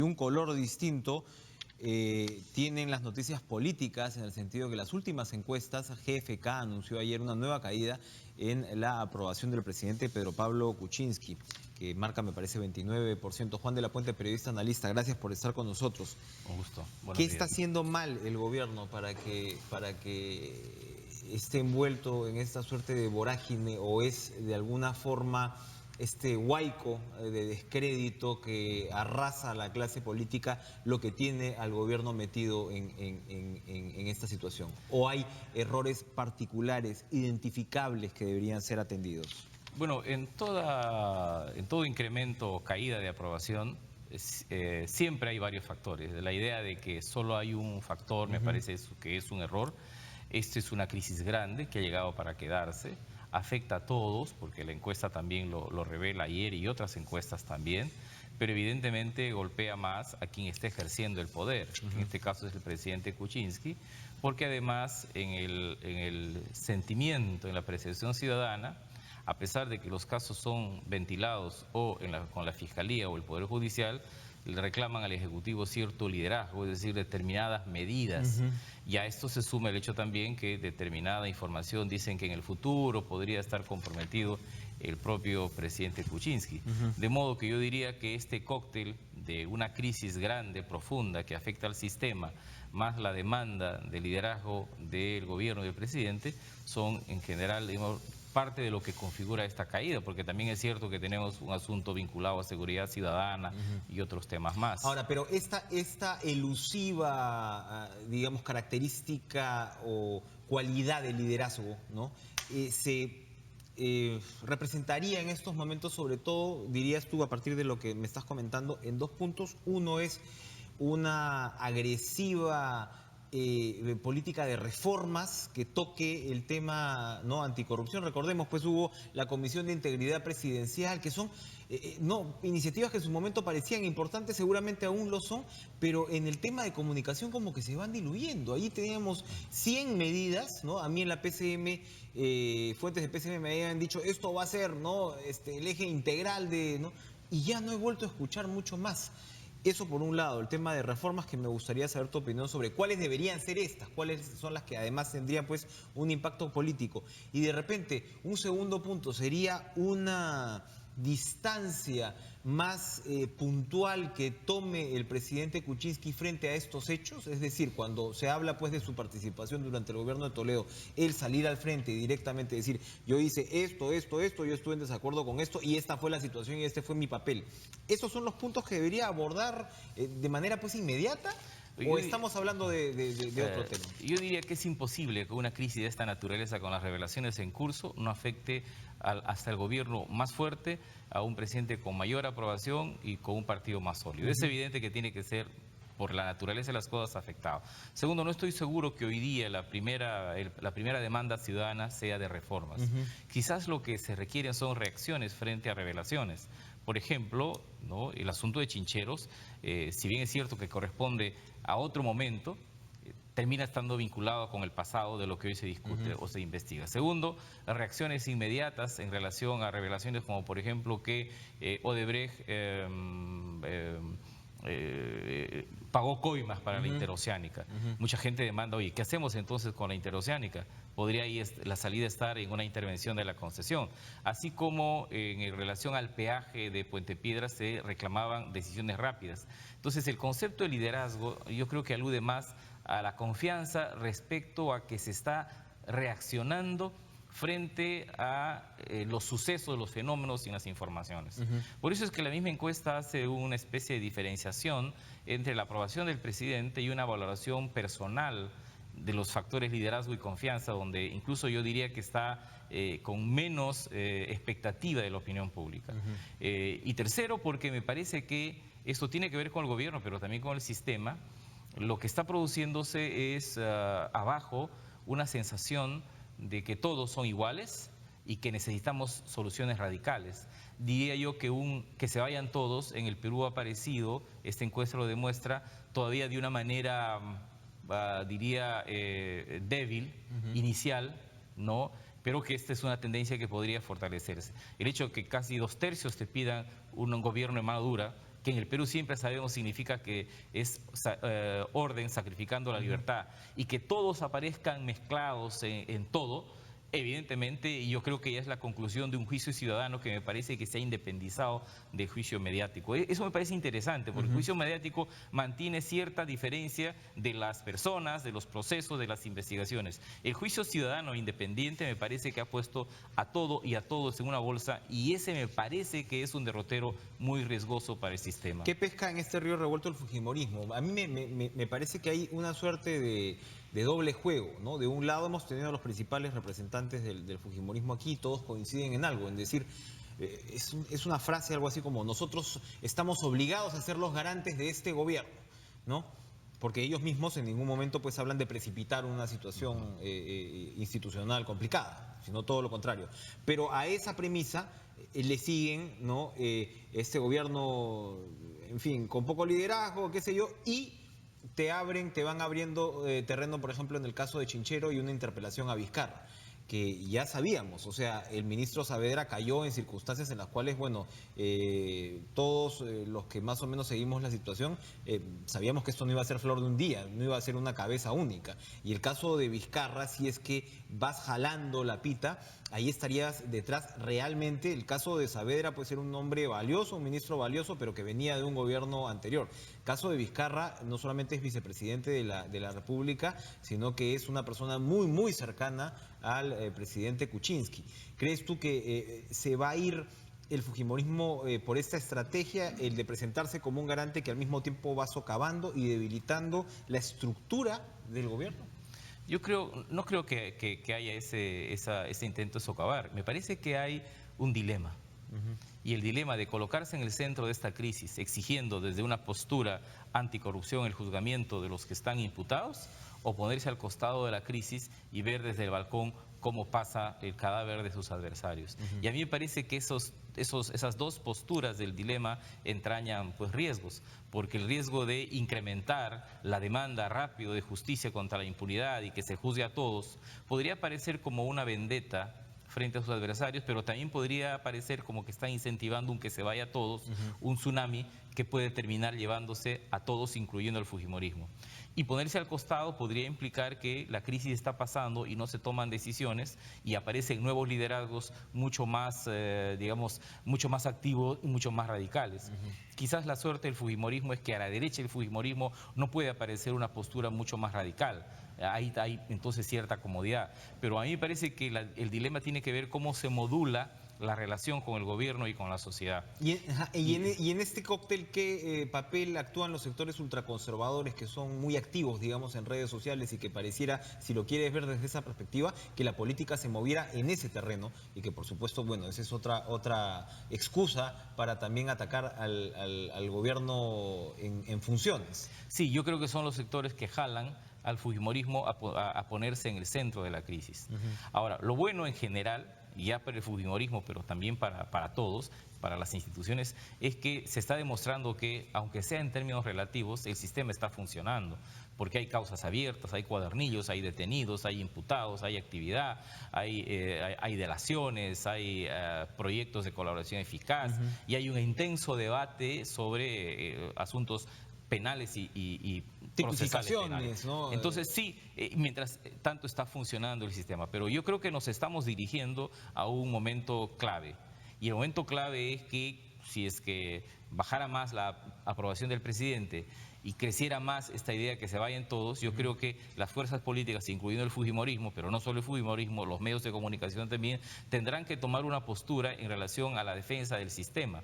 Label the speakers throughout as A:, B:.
A: un color distinto tienen las noticias políticas, en el sentido que las últimas encuestas, GFK anunció ayer una nueva caída en la aprobación del presidente Pedro Pablo Kuczynski, que marca, me parece, 29%. Juan de la Puente, periodista, analista, gracias por estar con nosotros.
B: Un gusto.
A: ¿Qué está haciendo mal el gobierno para que esté envuelto en esta suerte de vorágine, o es de alguna forma este huaico de descrédito que arrasa a la clase política lo que tiene al gobierno metido en esta situación? ¿O hay errores particulares, identificables, que deberían ser atendidos?
B: Bueno, en todo incremento o caída de aprobación, siempre hay varios factores. La idea de que solo hay un factor me parece que es un error. Esto es una crisis grande que ha llegado para quedarse, afecta a todos, porque la encuesta también lo revela ayer y otras encuestas también, pero evidentemente golpea más a quien está ejerciendo el poder. En este caso es el presidente Kuczynski, porque además en el sentimiento, en la percepción ciudadana, a pesar de que los casos son ventilados o con la Fiscalía o el Poder Judicial, le reclaman al Ejecutivo cierto liderazgo, es decir, determinadas medidas. Y a esto se suma el hecho también que determinada información dicen que en el futuro podría estar comprometido el propio presidente Kuczynski. De modo que yo diría que este cóctel de una crisis grande, profunda, que afecta al sistema, más la demanda de liderazgo del gobierno y del presidente, son en general, digamos, parte de lo que configura esta caída, porque también es cierto que tenemos un asunto vinculado a seguridad ciudadana y otros temas más.
A: Ahora, pero esta elusiva, digamos, característica o cualidad de liderazgo, ¿no? Se representaría en estos momentos, sobre todo, dirías tú, a partir de lo que me estás comentando, en dos puntos. Uno es una agresiva política de reformas que toque el tema, ¿no?, anticorrupción. Recordemos, pues hubo la Comisión de Integridad Presidencial, que son iniciativas que en su momento parecían importantes, seguramente aún lo son, pero en el tema de comunicación como que se van diluyendo. Ahí teníamos 100 medidas, ¿no? A mí en la PCM, fuentes de PCM me habían dicho, esto va a ser, ¿no?, el eje integral de, ¿no? Y ya no he vuelto a escuchar mucho más. Eso por un lado, el tema de reformas, que me gustaría saber tu opinión sobre cuáles deberían ser estas, cuáles son las que además tendrían pues un impacto político. Y de repente, un segundo punto sería una distancia más puntual que tome el presidente Kuczynski frente a estos hechos. Es decir, cuando se habla pues de su participación durante el gobierno de Toledo, el salir al frente y directamente decir, yo hice esto, yo estuve en desacuerdo con esto y esta fue la situación y este fue mi papel. ¿Esos son los puntos que debería abordar de manera pues inmediata? ¿O estamos hablando de otro tema?
B: Yo diría que es imposible que una crisis de esta naturaleza, con las revelaciones en curso, no afecte hasta el gobierno más fuerte, a un presidente con mayor aprobación y con un partido más sólido. Es evidente que tiene que ser, por la naturaleza de las cosas, afectado. Segundo, no estoy seguro que hoy día la primera demanda ciudadana sea de reformas. Quizás lo que se requieren son reacciones frente a revelaciones. Por ejemplo, ¿no?, el asunto de Chincheros, si bien es cierto que corresponde a otro momento, termina estando vinculado con el pasado de lo que hoy se discute o se investiga. Segundo, las reacciones inmediatas en relación a revelaciones como, por ejemplo, que Odebrecht pagó coimas para la interoceánica. Mucha gente demanda, oye, ¿qué hacemos entonces con la interoceánica? Podría ahí la salida estar en una intervención de la concesión. Así como en relación al peaje de Puente Piedra se reclamaban decisiones rápidas. Entonces, el concepto de liderazgo yo creo que alude más a la confianza respecto a que se está reaccionando frente a los sucesos, los fenómenos y las informaciones. Por eso es que la misma encuesta hace una especie de diferenciación entre la aprobación del presidente y una valoración personal de los factores liderazgo y confianza, donde incluso yo diría que está con menos expectativa de la opinión pública. Y tercero, porque me parece que esto tiene que ver con el gobierno, pero también con el sistema. Lo que está produciéndose es abajo una sensación de que todos son iguales y que necesitamos soluciones radicales. Diría yo que se vayan todos, en el Perú ha aparecido, esta encuesta lo demuestra, todavía de una manera, diría, débil, inicial, ¿no?, pero que esta es una tendencia que podría fortalecerse. El hecho de que casi 2/3 te pidan un gobierno de mano dura que en el Perú siempre sabemos significa que es orden sacrificando la libertad, y que todos aparezcan mezclados en todo. Evidentemente, y yo creo que ya es la conclusión de un juicio ciudadano que me parece que se ha independizado del juicio mediático. Eso me parece interesante, porque el juicio mediático mantiene cierta diferencia de las personas, de los procesos, de las investigaciones. El juicio ciudadano independiente me parece que ha puesto a todo y a todos en una bolsa, y ese me parece que es un derrotero muy riesgoso para el sistema.
A: ¿Qué pesca en este río revuelto el fujimorismo? A mí me parece que hay una suerte de doble juego, ¿no? De un lado hemos tenido a los principales representantes del fujimorismo aquí, todos coinciden en algo, en decir, es una frase algo así como: nosotros estamos obligados a ser los garantes de este gobierno, ¿no? Porque ellos mismos en ningún momento pues hablan de precipitar una situación institucional complicada, sino todo lo contrario. Pero a esa premisa le siguen, ¿no? Este gobierno, en fin, con poco liderazgo, qué sé yo, y te van abriendo terreno, por ejemplo, en el caso de Chinchero y una interpelación a Vizcarra, que ya sabíamos, o sea, el ministro Saavedra cayó en circunstancias en las cuales, bueno, todos los que más o menos seguimos la situación, sabíamos que esto no iba a ser flor de un día, no iba a ser una cabeza única. Y el caso de Vizcarra, si es que vas jalando la pita, ahí estarías detrás realmente. El caso de Saavedra puede ser un hombre valioso, un ministro valioso, pero que venía de un gobierno anterior. El caso de Vizcarra no solamente es vicepresidente de la República, sino que es una persona muy, muy cercana al presidente Kuczynski. ¿Crees tú que se va a ir el fujimorismo por esta estrategia, el de presentarse como un garante que al mismo tiempo va socavando y debilitando la estructura del gobierno?
B: Yo no creo que haya ese intento de socavar. Me parece que hay un dilema. Y el dilema de colocarse en el centro de esta crisis, exigiendo desde una postura anticorrupción el juzgamiento de los que están imputados, o ponerse al costado de la crisis y ver desde el balcón cómo pasa el cadáver de sus adversarios. Y a mí me parece que esas dos posturas del dilema entrañan pues riesgos, porque el riesgo de incrementar la demanda rápido de justicia contra la impunidad y que se juzgue a todos podría parecer como una vendetta frente a sus adversarios, pero también podría parecer como que están incentivando un que se vaya a todos, un tsunami que puede terminar llevándose a todos, incluyendo al fujimorismo. Y ponerse al costado podría implicar que la crisis está pasando y no se toman decisiones y aparecen nuevos liderazgos mucho más, mucho más activos y mucho más radicales. Quizás la suerte del fujimorismo es que a la derecha del fujimorismo no puede aparecer una postura mucho más radical. Ahí hay entonces cierta comodidad. Pero a mí me parece que el dilema tiene que ver cómo se modula la relación con el gobierno y con la sociedad.
A: Y en este cóctel, ¿qué papel actúan los sectores ultraconservadores que son muy activos, digamos, en redes sociales y que pareciera, si lo quieres ver desde esa perspectiva, que la política se moviera en ese terreno y que, por supuesto, bueno, esa es otra excusa para también atacar al gobierno en funciones?
B: Sí, yo creo que son los sectores que jalan al fujimorismo a ponerse en el centro de la crisis. Ahora, lo bueno en general, ya para el fujimorismo, pero también para todos, para las instituciones, es que se está demostrando que, aunque sea en términos relativos, el sistema está funcionando, porque hay causas abiertas, hay cuadernillos, hay detenidos, hay imputados, hay actividad, hay delaciones, hay proyectos de colaboración eficaz, y hay un intenso debate sobre asuntos penales y procesales penales,
A: ¿no?
B: Entonces sí, mientras tanto está funcionando el sistema, pero yo creo que nos estamos dirigiendo a un momento clave, y el momento clave es que si es que bajara más la aprobación del presidente y creciera más esta idea que se vayan todos, yo creo que las fuerzas políticas, incluyendo el fujimorismo, pero no solo el fujimorismo, los medios de comunicación también, tendrán que tomar una postura en relación a la defensa del sistema.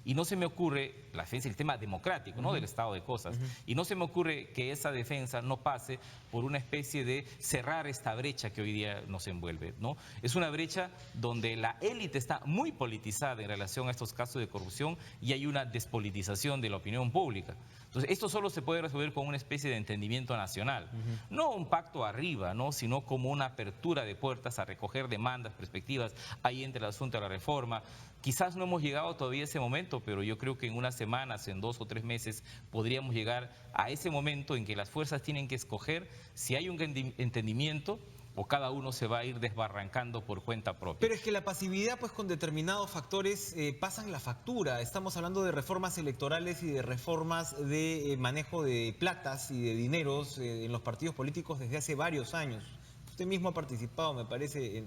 B: Y no se me ocurre, la defensa del sistema democrático, ¿no? Del estado de cosas, y no se me ocurre que esa defensa no pase por una especie de cerrar esta brecha que hoy día nos envuelve, ¿no? Es una brecha donde la élite está muy politizada en relación a estos casos de corrupción y hay una despolitización de la opinión pública. Entonces, esto solo se puede resolver con una especie de entendimiento nacional, no un pacto arriba, ¿no? Sino como una apertura de puertas a recoger demandas, perspectivas. Ahí entra el asunto de la reforma. Quizás no hemos llegado todavía a ese momento, pero yo creo que en unas semanas, en 2 o 3 meses, podríamos llegar a ese momento en que las fuerzas tienen que escoger si hay un entendimiento o cada uno se va a ir desbarrancando por cuenta propia.
A: Pero es que la pasividad, pues con determinados factores pasan la factura. Estamos hablando de reformas electorales y de reformas de manejo de platas y de dineros en los partidos políticos desde hace varios años. Usted mismo ha participado, me parece,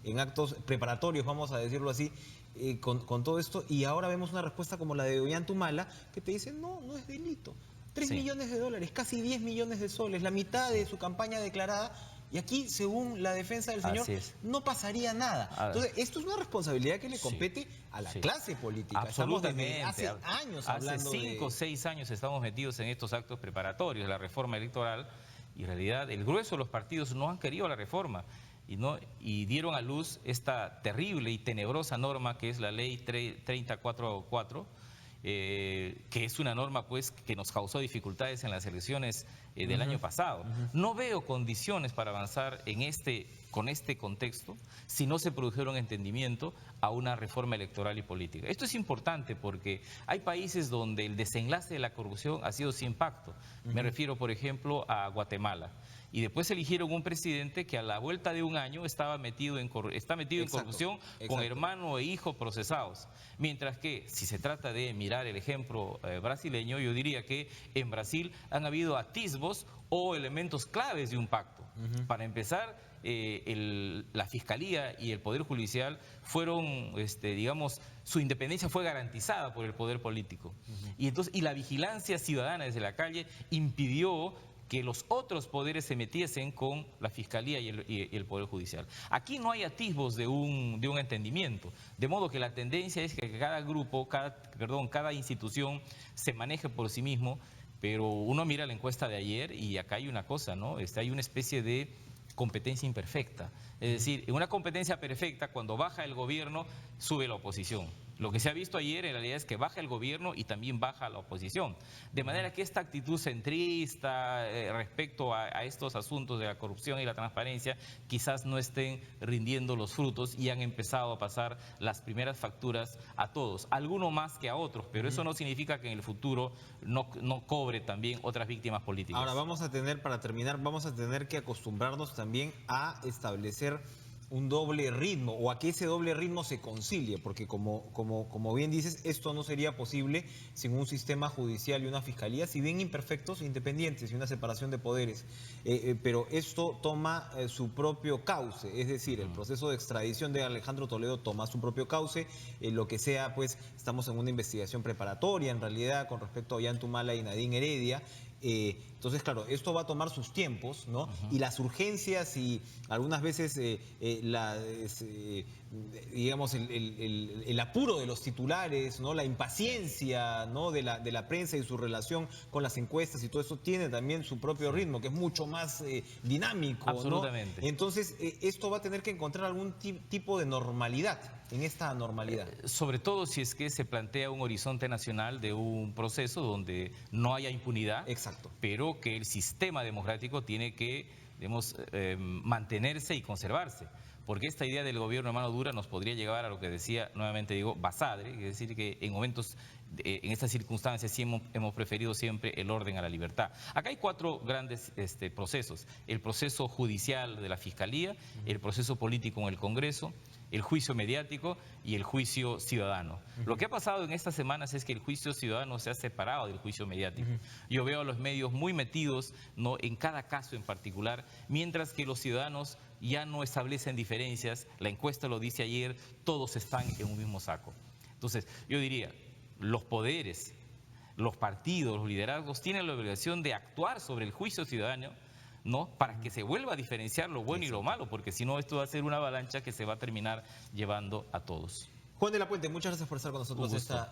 A: en actos preparatorios, vamos a decirlo así, con todo esto, y ahora vemos una respuesta como la de Ollantumala, que te dice, no, no es delito. 3 millones de dólares, casi 10 millones de soles, la mitad de su campaña declarada. Y aquí, según la defensa del señor, no pasaría nada. Entonces, esto es una responsabilidad que le compete a la clase política.
B: Absolutamente.
A: Estamos desde hace años hablando
B: hace 5 o 6 años estamos metidos en estos actos preparatorios de la reforma electoral y en realidad el grueso de los partidos no han querido la reforma y dieron a luz esta terrible y tenebrosa norma que es la ley 3044, que es una norma pues que nos causó dificultades en las elecciones del año pasado. No veo condiciones para avanzar con este contexto si no se produjera un entendimiento a una reforma electoral y política. Esto es importante porque hay países donde el desenlace de la corrupción ha sido sin pacto. Me refiero, por ejemplo, a Guatemala. Y después eligieron un presidente que a la vuelta de un año está metido en corrupción con hermano e hijo procesados. Mientras que, si se trata de mirar el ejemplo brasileño, yo diría que en Brasil han habido atisbos o elementos claves de un pacto. Para empezar, la Fiscalía y el Poder Judicial fueron, digamos, su independencia fue garantizada por el poder político. Y la vigilancia ciudadana desde la calle impidió que los otros poderes se metiesen con la Fiscalía y el Poder Judicial. Aquí no hay atisbos de un entendimiento, de modo que la tendencia es que cada grupo, cada institución se maneje por sí mismo, pero uno mira la encuesta de ayer y acá hay una cosa, ¿no? Hay una especie de competencia imperfecta. Es decir, en una competencia perfecta, cuando baja el gobierno, sube la oposición. Lo que se ha visto ayer en realidad es que baja el gobierno y también baja la oposición. De manera que esta actitud centrista respecto a estos asuntos de la corrupción y la transparencia quizás no estén rindiendo los frutos y han empezado a pasar las primeras facturas a todos, algunos más que a otros, pero eso no significa que en el futuro no cobre también otras víctimas políticas.
A: Ahora vamos a tener, para terminar, vamos a tener que acostumbrarnos también a establecer un doble ritmo o a que ese doble ritmo se concilie, porque como bien dices, esto no sería posible sin un sistema judicial y una fiscalía, si bien imperfectos, independientes y una separación de poderes. Pero esto toma su propio cauce, es decir, el proceso de extradición de Alejandro Toledo toma su propio cauce, lo que sea, pues estamos en una investigación preparatoria en realidad con respecto a Ollantumala y Nadine Heredia. Entonces, claro, esto va a tomar sus tiempos, ¿no? Y las urgencias y algunas veces digamos, el apuro de los titulares, ¿no? La impaciencia, ¿no? de la prensa y su relación con las encuestas y todo eso tiene también su propio ritmo, que es mucho más dinámico,
B: absolutamente,
A: ¿no? Entonces, esto va a tener que encontrar algún tipo de normalidad en esta normalidad.
B: Sobre todo si es que se plantea un horizonte nacional de un proceso donde no haya impunidad, pero que el sistema democrático tiene que, digamos, mantenerse y conservarse. Porque esta idea del gobierno de mano dura nos podría llevar a lo que decía, nuevamente digo, Basadre, es decir, que en momentos, en estas circunstancias sí hemos preferido siempre el orden a la libertad. Acá hay 4 grandes procesos: el proceso judicial de la Fiscalía, el proceso político en el Congreso, el juicio mediático y el juicio ciudadano. Lo que ha pasado en estas semanas es que el juicio ciudadano se ha separado del juicio mediático. Yo veo a los medios muy metidos, ¿no?, en cada caso en particular, mientras que los ciudadanos ya no establecen diferencias. La encuesta lo dice ayer, todos están en un mismo saco. Entonces, yo diría, los poderes, los partidos, los liderazgos tienen la obligación de actuar sobre el juicio ciudadano, ¿no?, para que se vuelva a diferenciar lo bueno y lo malo, porque si no, esto va a ser una avalancha que se va a terminar llevando a todos.
A: Juan de la Puente, muchas gracias por estar con nosotros esta